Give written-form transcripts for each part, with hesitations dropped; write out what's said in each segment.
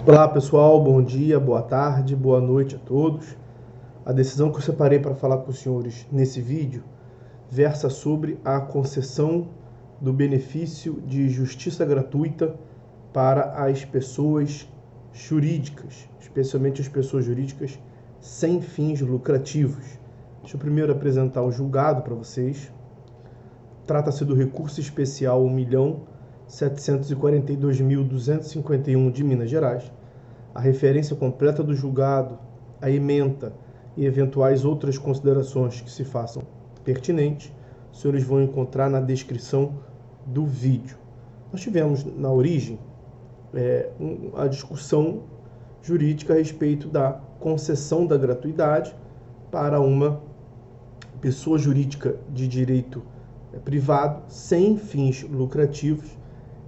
Olá pessoal, bom dia, boa tarde, boa noite a todos. A decisão que eu separei para falar com os senhores nesse vídeo versa sobre a concessão do benefício de justiça gratuita para as pessoas jurídicas, especialmente as pessoas jurídicas sem fins lucrativos. Deixa eu primeiro apresentar o julgado para vocês. Trata-se do recurso especial 1.742.251 de Minas Gerais. A referência completa do julgado, a ementa e eventuais outras considerações que se façam pertinentes, os senhores vão encontrar na descrição do vídeo. Nós tivemos na origem a discussão jurídica a respeito da concessão da gratuidade para uma pessoa jurídica de direito privado sem fins lucrativos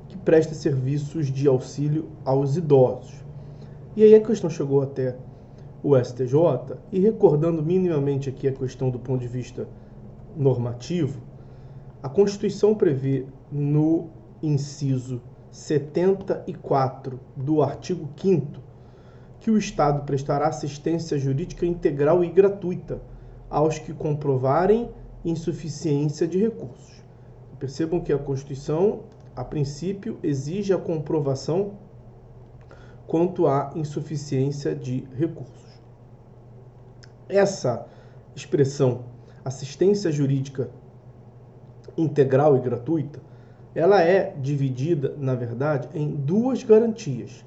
que presta serviços de auxílio aos idosos. E aí a questão chegou até o STJ, e recordando minimamente aqui a questão do ponto de vista normativo, a Constituição prevê no inciso 74 do artigo 5º que o Estado prestará assistência jurídica integral e gratuita aos que comprovarem insuficiência de recursos. Percebam que a Constituição, a princípio, exige a comprovação quanto à insuficiência de recursos. Essa expressão, assistência jurídica integral e gratuita, ela é dividida, na verdade, em duas garantias.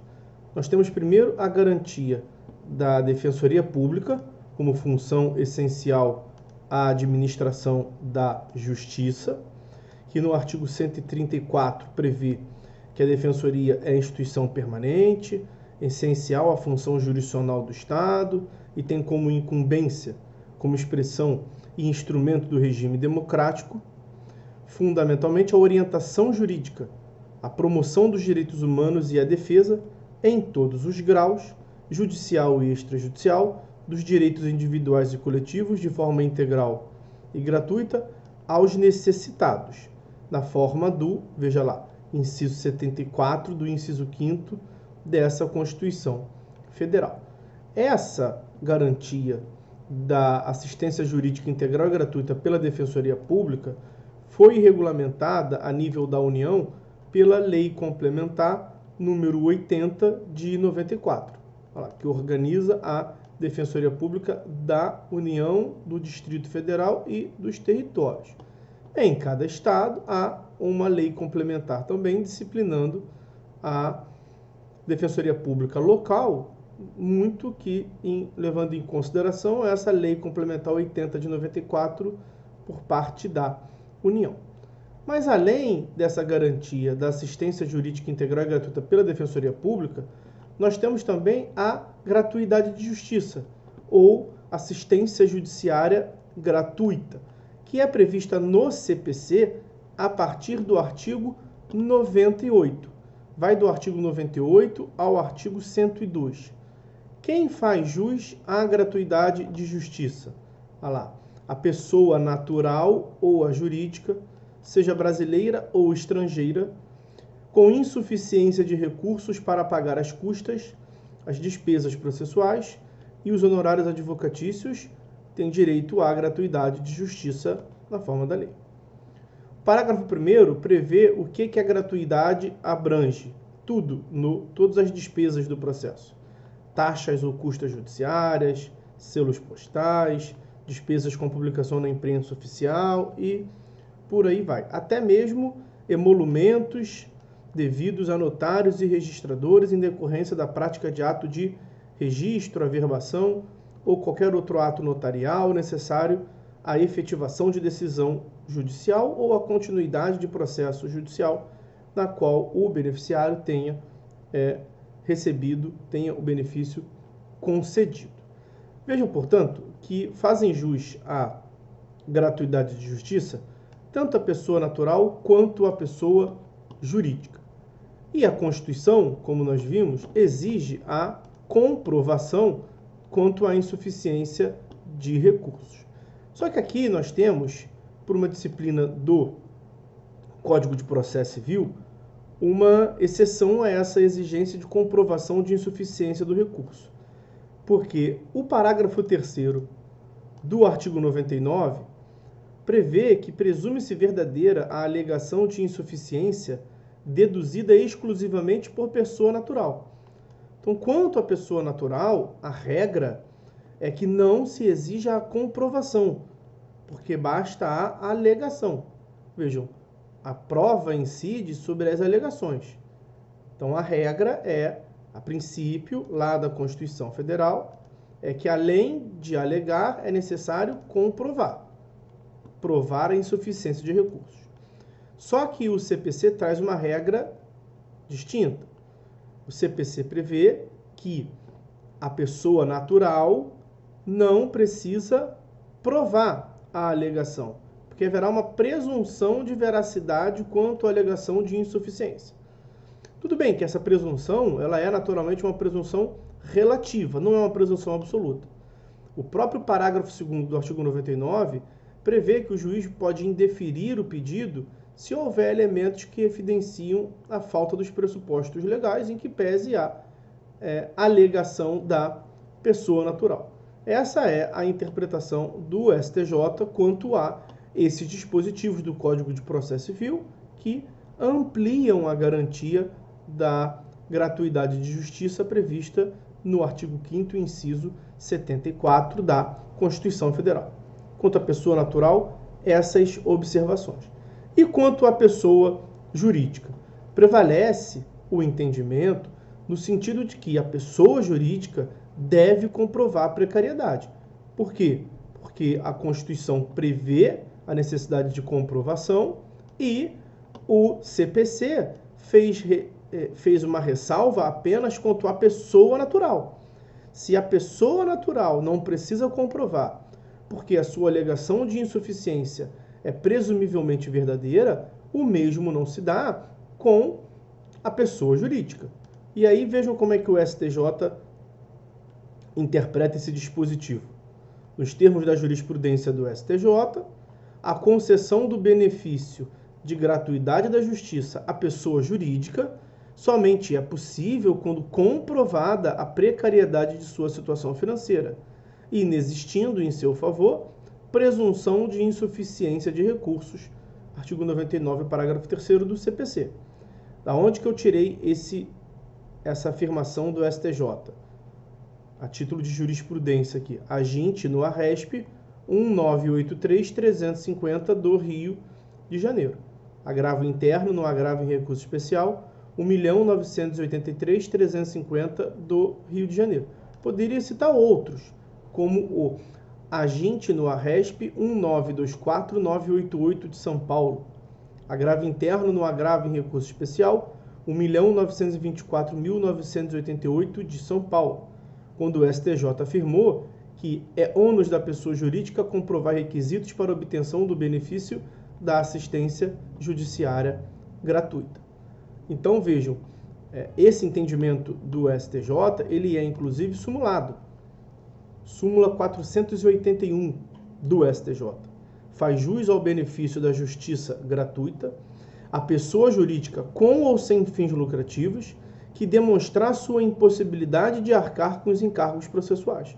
Nós temos primeiro a garantia da Defensoria Pública, como função essencial à administração da Justiça, que no artigo 134 prevê que a Defensoria é instituição permanente, essencial à função jurisdicional do Estado e tem como incumbência, como expressão e instrumento do regime democrático, fundamentalmente a orientação jurídica, a promoção dos direitos humanos e a defesa, em todos os graus, judicial e extrajudicial, dos direitos individuais e coletivos de forma integral e gratuita aos necessitados, na forma do, veja lá, inciso 74 do inciso 5º dessa Constituição Federal. Essa garantia da assistência jurídica integral e gratuita pela Defensoria Pública foi regulamentada a nível da União pela Lei Complementar número 80 de 94, que organiza a Defensoria Pública da União, do Distrito Federal e dos territórios. Em cada estado há uma lei complementar também disciplinando a Defensoria Pública local, muito que levando em consideração essa lei complementar 80 de 94 por parte da União. Mas além dessa garantia da assistência jurídica integral e gratuita pela Defensoria Pública, nós temos também a gratuidade de justiça, ou assistência judiciária gratuita, que é prevista no CPC a partir do artigo 98. Vai do artigo 98 ao artigo 102. Quem faz jus à gratuidade de justiça? A pessoa natural ou a jurídica, seja brasileira ou estrangeira, com insuficiência de recursos para pagar as custas, as despesas processuais e os honorários advocatícios, tem direito à gratuidade de justiça na forma da lei. O parágrafo 1º prevê o que a gratuidade abrange. Todas as despesas do processo. Taxas ou custas judiciárias, selos postais, despesas com publicação na imprensa oficial e por aí vai. Até mesmo emolumentos devidos a notários e registradores em decorrência da prática de ato de registro, averbação ou qualquer outro ato notarial necessário à efetivação de decisão judicial ou à continuidade de processo judicial na qual o beneficiário tenha tenha o benefício concedido. Vejam, portanto, que fazem jus à gratuidade de justiça tanto a pessoa natural quanto a pessoa jurídica. E a Constituição, como nós vimos, exige a comprovação quanto à insuficiência de recursos. Só que aqui nós temos, por uma disciplina do Código de Processo Civil, uma exceção a essa exigência de comprovação de insuficiência do recurso. Porque o parágrafo 3º do artigo 99 prevê que presume-se verdadeira a alegação de insuficiência deduzida exclusivamente por pessoa natural. Então, quanto à pessoa natural, a regra é que não se exija a comprovação, porque basta a alegação. Vejam, a prova incide sobre as alegações. Então, a regra é, a princípio, lá da Constituição Federal, é que além de alegar, é necessário comprovar a insuficiência de recursos. Só que o CPC traz uma regra distinta. O CPC prevê que a pessoa natural não precisa provar a alegação, porque haverá uma presunção de veracidade quanto à alegação de insuficiência. Tudo bem que essa presunção, ela é naturalmente uma presunção relativa, não é uma presunção absoluta. O próprio parágrafo 2º do artigo 99 prevê que o juiz pode indeferir o pedido se houver elementos que evidenciam a falta dos pressupostos legais em que pese a alegação da pessoa natural. Essa é a interpretação do STJ quanto a esses dispositivos do Código de Processo Civil que ampliam a garantia da gratuidade de justiça prevista no artigo 5º, inciso 74 da Constituição Federal. Quanto à pessoa natural, essas observações. E quanto à pessoa jurídica, prevalece o entendimento no sentido de que a pessoa jurídica deve comprovar a precariedade. Por quê? Porque a Constituição prevê a necessidade de comprovação e o CPC fez uma ressalva apenas quanto à pessoa natural. Se a pessoa natural não precisa comprovar, porque a sua alegação de insuficiência é presumivelmente verdadeira, o mesmo não se dá com a pessoa jurídica. E aí vejam como é que o STJ interpreta esse dispositivo. Nos termos da jurisprudência do STJ, a concessão do benefício de gratuidade da justiça à pessoa jurídica somente é possível quando comprovada a precariedade de sua situação financeira, inexistindo em seu favor presunção de insuficiência de recursos. Artigo 99, parágrafo 3º do CPC. Da onde que eu tirei essa afirmação do STJ? A título de jurisprudência aqui, aginte no ARESP 1983-350 do Rio de Janeiro. Agravo interno no agravo em recurso especial 1.983.350 do Rio de Janeiro. Poderia citar outros, como o aginte no ARESP 1924988 de São Paulo. Agravo interno no agravo em recurso especial 1.924.988 de São Paulo, quando o STJ afirmou que é ônus da pessoa jurídica comprovar requisitos para obtenção do benefício da assistência judiciária gratuita. Então vejam, esse entendimento do STJ, ele é inclusive sumulado. Súmula 481 do STJ. Faz jus ao benefício da justiça gratuita a pessoa jurídica com ou sem fins lucrativos que demonstrar sua impossibilidade de arcar com os encargos processuais.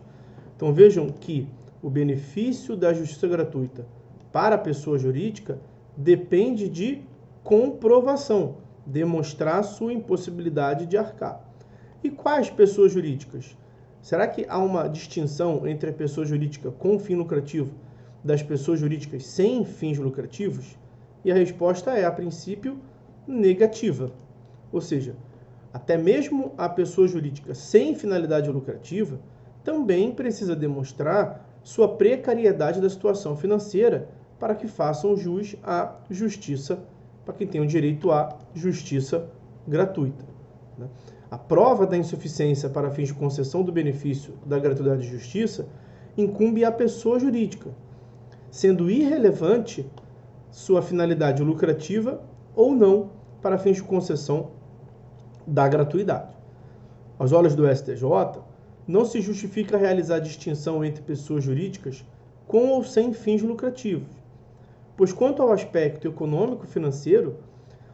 Então vejam que o benefício da justiça gratuita para a pessoa jurídica depende de comprovação, demonstrar sua impossibilidade de arcar. E quais pessoas jurídicas? Será que há uma distinção entre a pessoa jurídica com fim lucrativo das pessoas jurídicas sem fins lucrativos? E a resposta é, a princípio, negativa. Ou seja, até mesmo a pessoa jurídica sem finalidade lucrativa também precisa demonstrar sua precariedade da situação financeira para que façam jus à justiça, para que tenham direito à justiça gratuita. A prova da insuficiência para fins de concessão do benefício da gratuidade de justiça incumbe à pessoa jurídica, sendo irrelevante sua finalidade lucrativa ou não para fins de concessão da gratuidade. Aos olhos do STJ, não se justifica realizar distinção entre pessoas jurídicas com ou sem fins lucrativos, pois quanto ao aspecto econômico-financeiro,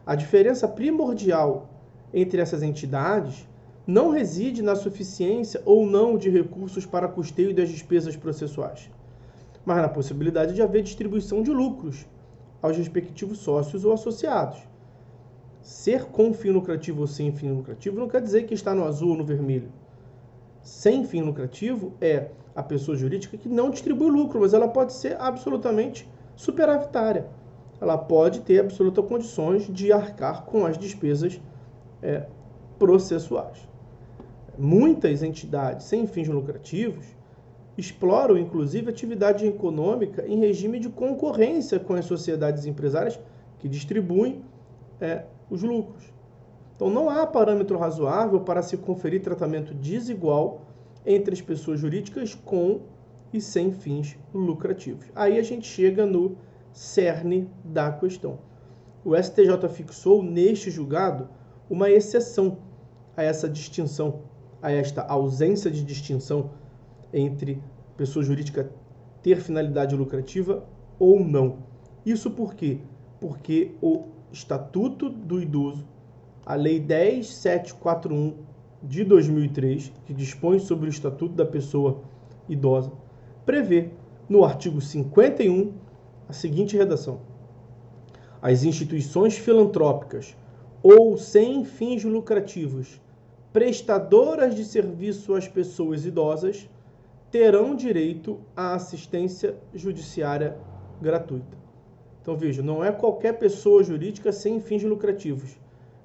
A diferença primordial entre essas entidades não reside na suficiência ou não de recursos para custeio das despesas processuais, mas na possibilidade de haver distribuição de lucros aos respectivos sócios ou associados. Ser com fim lucrativo ou sem fim lucrativo não quer dizer que está no azul ou no vermelho. Sem fim lucrativo é a pessoa jurídica que não distribui lucro, mas ela pode ser absolutamente superavitária. Ela pode ter absolutas condições de arcar com as despesas processuais. Muitas entidades sem fins lucrativos exploram, inclusive, atividade econômica em regime de concorrência com as sociedades empresárias que distribuem os lucros. Então, não há parâmetro razoável para se conferir tratamento desigual entre as pessoas jurídicas com e sem fins lucrativos. Aí a gente chega no cerne da questão. O STJ fixou neste julgado uma exceção a essa distinção, a esta ausência de distinção entre pessoa jurídica ter finalidade lucrativa ou não. Isso por quê? Porque o Estatuto do Idoso, a Lei 10.741 de 2003, que dispõe sobre o Estatuto da Pessoa Idosa, prevê no artigo 51 a seguinte redação: as instituições filantrópicas ou sem fins lucrativos prestadoras de serviço às pessoas idosas terão direito à assistência judiciária gratuita. Então, veja, não é qualquer pessoa jurídica sem fins lucrativos,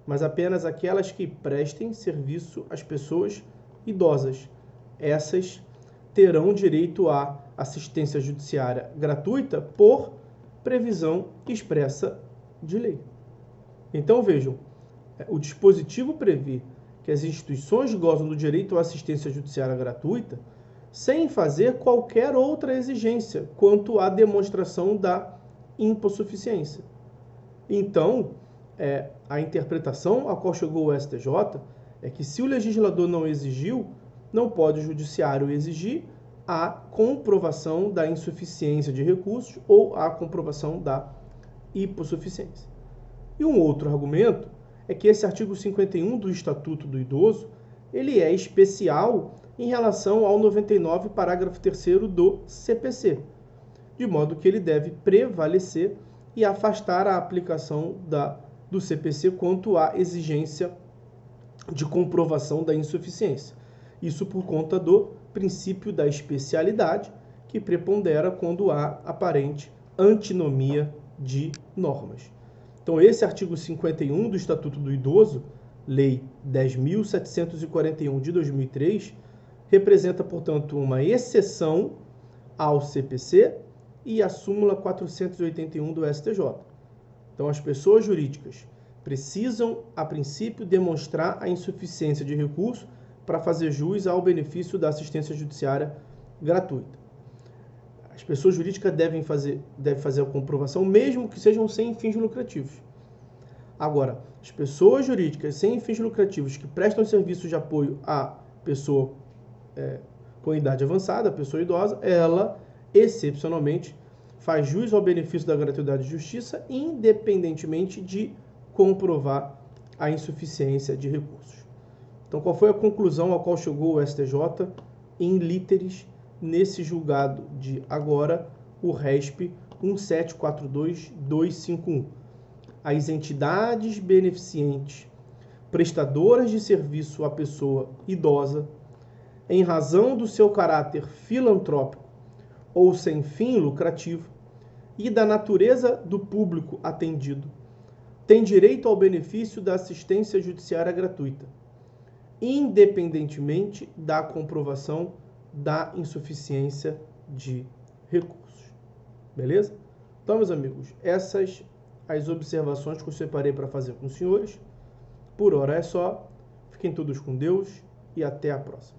mas apenas aquelas que prestem serviço às pessoas idosas. Essas terão direito à assistência judiciária gratuita por previsão expressa de lei. Então, vejam, o dispositivo prevê que as instituições gozam do direito à assistência judiciária gratuita sem fazer qualquer outra exigência quanto à demonstração da hipossuficiência. Então, a interpretação a qual chegou o STJ é que se o legislador não exigiu, não pode o judiciário exigir a comprovação da insuficiência de recursos ou a comprovação da hipossuficiência. E um outro argumento é que esse artigo 51 do Estatuto do Idoso, ele é especial em relação ao 99, parágrafo 3º do CPC, de modo que ele deve prevalecer e afastar a aplicação do CPC quanto à exigência de comprovação da insuficiência. Isso por conta do princípio da especialidade, que prepondera quando há aparente antinomia de normas. Então, esse artigo 51 do Estatuto do Idoso, Lei 10.741 de 2003, representa, portanto, uma exceção ao CPC e à súmula 481 do STJ. Então, as pessoas jurídicas precisam, a princípio, demonstrar a insuficiência de recurso para fazer jus ao benefício da assistência judiciária gratuita. As pessoas jurídicas devem fazer a comprovação, mesmo que sejam sem fins lucrativos. Agora, as pessoas jurídicas sem fins lucrativos que prestam serviços de apoio à pessoa com idade avançada, a pessoa idosa, ela, excepcionalmente, faz jus ao benefício da gratuidade de justiça, independentemente de comprovar a insuficiência de recursos. Então, qual foi a conclusão a qual chegou o STJ em literis nesse julgado de agora, o RESP 1742251? As entidades beneficentes prestadoras de serviço à pessoa idosa, em razão do seu caráter filantrópico ou sem fim lucrativo e da natureza do público atendido, têm direito ao benefício da assistência judiciária gratuita, independentemente da comprovação da insuficiência de recursos. Beleza? Então, meus amigos, essas as observações que eu separei para fazer com os senhores. Por hora é só. Fiquem todos com Deus e até a próxima.